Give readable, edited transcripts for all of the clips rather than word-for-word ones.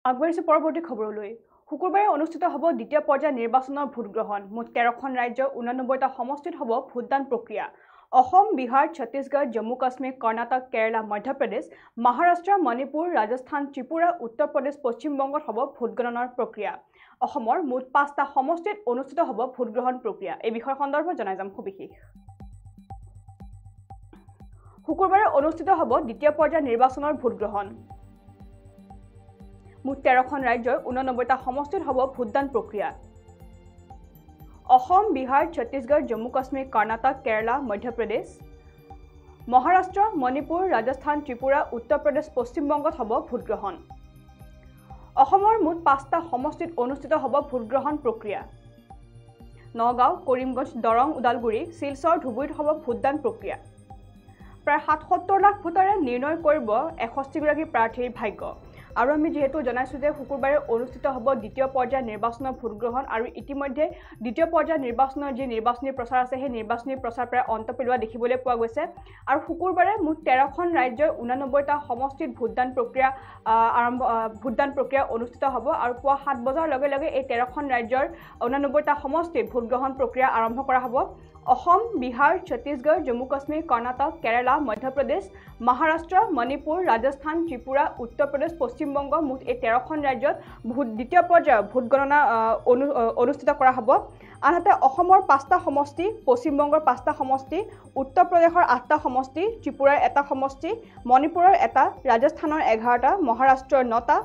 আগবাঢ়িছে পৰৱৰ্তী খবৰলৈ। শুকুৰবাৰে অনুষ্ঠিত হ'ব দ্বিতীয় পৰ্যায়ৰ নিৰ্বাচনৰ ভোটগ্ৰহণ। মুঠ 13খন ৰাজ্যৰ 89টা সমষ্টিত হ'ব ভোটদান প্ৰক্ৰিয়া। অসম, বিহাৰ, ছত্তীশগড়, জম্মু কাশ্মীৰ, কৰ্ণাটক, কেৰালা, মধ্যপ্ৰদেশ, মহাৰাষ্ট্ৰ, মণিপুৰ, ৰাজস্থান, ত্ৰিপুৰা, উত্তৰ প্ৰদেশ, পশ্চিম বংগত হ'ব ভোটগণনাৰ প্ৰক্ৰিয়া। অসমৰ মুঠ 5টা সমষ্টিত অনুষ্ঠিত হ'ব ভোটগ্ৰহণ প্ৰক্ৰিয়া। এই বিষয় সন্দৰ্ভত জনাই যাম সবিশেষ। শুকুৰবাৰে অনুষ্ঠিত হ'ব দ্বিতীয় পৰ্যায়ৰ নিৰ্বাচনৰ ভোটগ্ৰহণ। মুঠ 13খন ৰাজ্যৰ 89টা সমষ্টিত হ'ব ভোটদান প্ৰক্ৰিয়া। অসম, বিহাৰ, ছত্তীশগড়, জম্মু কাশ্মীৰ, কৰ্ণাটক, কেৰালা, মধ্যপ্ৰদেশ, মহাৰাষ্ট্ৰ, মণিপুৰ, ৰাজস্থান, ত্ৰিপুৰা, উত্তৰ প্ৰদেশ, পশ্চিম বংগত হ'ব ভোটগ্ৰহণ। অসমৰ মুঠ 5টা সমষ্টিত অনুষ্ঠিত হ'ব ভোটগ্ৰহণ প্ৰক্ৰিয়া। নগাঁও, কৰিমগঞ্জ, দৰং, ওদালগুৰি, শিলচৰ, ধুবুৰীত হ'ব ভোটদান প্ৰক্ৰিয়া। প্ৰায় ৭৭ লাখ ভোটাৰে নিৰ্ণয় কৰিব ৬১গৰাকী প্ৰাৰ্থীৰ ভাগ্য। আৰু আমি যেহেতু জনাইছোঁ যে শুকুৰবাৰে অনুষ্ঠিত হ'ব দ্বিতীয় পৰ্যায়ৰ নিৰ্বাচনৰ ভোটগ্ৰহণ আৰু ইতিমধ্যে দ্বিতীয় পৰ্যায়ৰ নিৰ্বাচনৰ যি নিৰ্বাচনী প্ৰচাৰ আছে সেই নিৰ্বাচনী প্ৰচাৰ প্ৰায় অন্ত পেলোৱা দেখিবলৈ পোৱা গৈছে। আৰু শুকুৰবাৰে মুঠ 13খন ৰাজ্যৰ 89টা সমষ্টিত ভোটদান প্ৰক্ৰিয়া অনুষ্ঠিত হ'ব আৰু পুৱা 7 বজাৰ লগে লগে এই 13খন ৰাজ্যৰ 89টা সমষ্টিত ভোটগ্ৰহণ প্ৰক্ৰিয়া আৰম্ভ কৰা হ'ব। অসম, বিহাৰ, ছত্তীশগড়, জম্মু কাশ্মীৰ, কৰ্ণাটক, কেৰালা, মধ্যপ্ৰদেশ, মহাৰাষ্ট্ৰ, মণিপুৰ, ৰাজস্থান, ত্ৰিপুৰা, উত্তৰ প্ৰদেশ, পশ্চিম বংগ মুঠ এই 13খন ৰাজ্যত দ্বিতীয় পৰ্যায়ৰ ভোটগণনা অনুষ্ঠিত কৰা হ'ব। আনহাতে অসমৰ 5টা সমষ্টি, পশ্চিম বংগৰ 5টা সমষ্টি, উত্তৰ প্ৰদেশৰ 8টা সমষ্টি, ত্ৰিপুৰাৰ 1টা সমষ্টি, মণিপুৰৰ 1টা, ৰাজস্থানৰ 11টা, মহাৰাষ্ট্ৰৰ 9টা,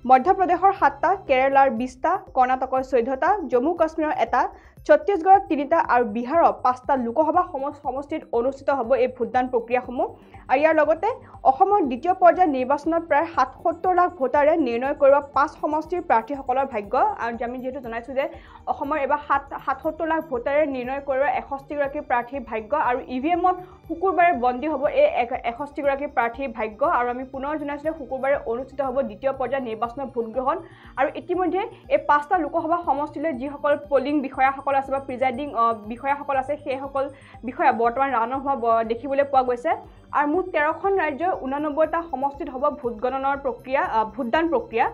মধ্যপ্ৰদেশৰ 7টা, কেৰালাৰ 20টা, কৰ্ণাটকৰ 14টা, জম্মু কাশ্মীৰৰ 1টা, ছত্তীশগড়ত 3টা আৰু বিহাৰৰ 5টা লোকসভা সমষ্টিত অনুষ্ঠিত হ'ব এই ভোটদান প্ৰক্ৰিয়াসমূহ। আৰু ইয়াৰ লগতে অসমৰ দ্বিতীয় পৰ্যায়ৰ নিৰ্বাচনত প্ৰায় ৭৭ লাখ ভোটাৰে নিৰ্ণয় কৰিব 5 সমষ্টিৰ প্ৰাৰ্থীসকলৰ ভাগ্য। আৰু আমি যিহেতু জনাইছোঁ যে অসমৰ এইবাৰ ৭৭ লাখ ভোটাৰে নিৰ্ণয় কৰিব ৬১গৰাকী প্ৰাৰ্থীৰ ভাগ্য আৰু EVMত শুকুৰবাৰে বন্দী হ'ব এই ৬১গৰাকী প্ৰাৰ্থীৰ ভাগ্য। আৰু আমি পুনৰ জনাইছোঁ যে শুকুৰবাৰে অনুষ্ঠিত হ'ব দ্বিতীয় পৰ্যায়ৰ নিৰ্বাচনৰ ভোটগ্ৰহণ। আৰু ইতিমধ্যে এই 5টা লোকসভা সমষ্টিলৈ যিসকল পলিং বিষয়াসকল আছে বা প্ৰিজাইডিং বিষয়াসকল আছে সেইসকল বিষয়া বৰ্তমান ৰাওনা হোৱা দেখিবলৈ পোৱা গৈছে। আৰু মুঠ 13খন ৰাজ্যৰ 89টা সমষ্টিত হ'ব ভোটদান প্ৰক্ৰিয়া।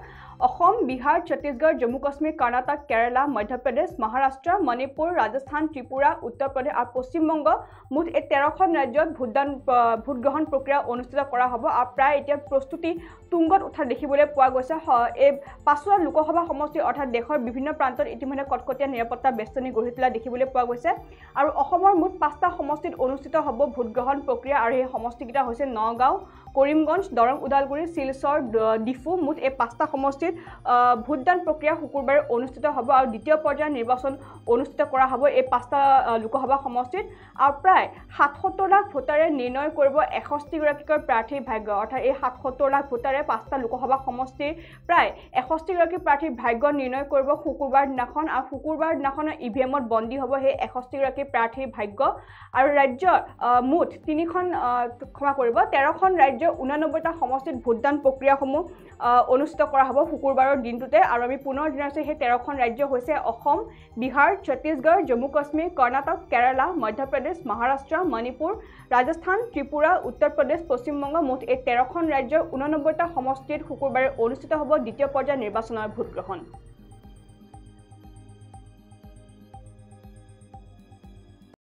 অসম, বিহাৰ, ছত্তীশগড়, জম্মু কাশ্মীৰ, কৰ্ণাটক, কেৰালা, মধ্যপ্ৰদেশ, মহাৰাষ্ট্ৰ, মণিপুৰ, ৰাজস্থান, ত্ৰিপুৰা, উত্তৰ প্ৰদেশ আৰু পশ্চিম বংগ মুঠ এই 13খন ৰাজ্যত ভোটগ্ৰহণ প্ৰক্ৰিয়া অনুষ্ঠিত কৰা হ'ব। আৰু প্ৰায় এতিয়া প্ৰস্তুতি তুংগত উঠা দেখিবলৈ পোৱা গৈছে। এই 5টা লোকসভা সমষ্টি অৰ্থাৎ দেশৰ বিভিন্ন প্ৰান্তত ইতিমধ্যে কটকটীয়া নিৰাপত্তা বেষ্টনী গঢ়ি তোলা দেখিবলৈ পোৱা গৈছে। আৰু অসমৰ মুঠ 5টা সমষ্টিত অনুষ্ঠিত হ'ব ভোটগ্ৰহণ প্ৰক্ৰিয়া আৰু সেই সমষ্টিকেইটা হৈছে নগাঁও, কৰিমগঞ্জ, দৰং, ওদালগুৰি, শিলচৰ, ডিফু মুঠ এই 5টা সমষ্টিত ভোটদান প্ৰক্ৰিয়া শুকুৰবাৰে অনুষ্ঠিত হ'ব আৰু দ্বিতীয় পৰ্যায়ৰ নিৰ্বাচন অনুষ্ঠিত কৰা হ'ব এই 5টা লোকসভা সমষ্টিত। আৰু প্ৰায় ৭৭ লাখ ভোটাৰে নিৰ্ণয় কৰিব ৬১গৰাকীকৈ প্ৰাৰ্থীৰ ভাগ্য। অৰ্থাৎ এই ৭৭ লাখ ভোটাৰে 5টা লোকসভা সমষ্টিৰ প্ৰায় ৬১গৰাকী প্ৰাৰ্থীৰ ভাগ্য নিৰ্ণয় কৰিব শুকুৰবাৰ দিনাখন। আৰু শুকুৰবাৰ দিনাখনৰ EVMত বন্দী হ'ব সেই ৬১গৰাকী প্ৰাৰ্থীৰ ভাগ্য। আৰু ৰাজ্যৰ মুঠ 13খন ৰাজ্যৰ 89টা সমষ্টিত ভোটদান প্ৰক্ৰিয়াসমূহ অনুষ্ঠিত কৰা হ'ব শুকুৰবাৰৰ দিনটোতে। আৰু আমি পুনৰ জনাইছোঁ সেই 13খন ৰাজ্য হৈছে অসম, বিহাৰ, ছত্তীশগড়, জম্মু কাশ্মীৰ, কৰ্ণাটক, কেৰালা, মধ্যপ্ৰদেশ, মহাৰাষ্ট্ৰ, মণিপুৰ, ৰাজস্থান, ত্ৰিপুৰা, উত্তৰ প্ৰদেশ, পশ্চিম বংগ মুঠ এই 13খন ৰাজ্যৰ 89টা সমষ্টিত শুকুৰবাৰে অনুষ্ঠিত হ'ব দ্বিতীয় পৰ্যায়ৰ নিৰ্বাচনৰ ভোটগ্ৰহণ।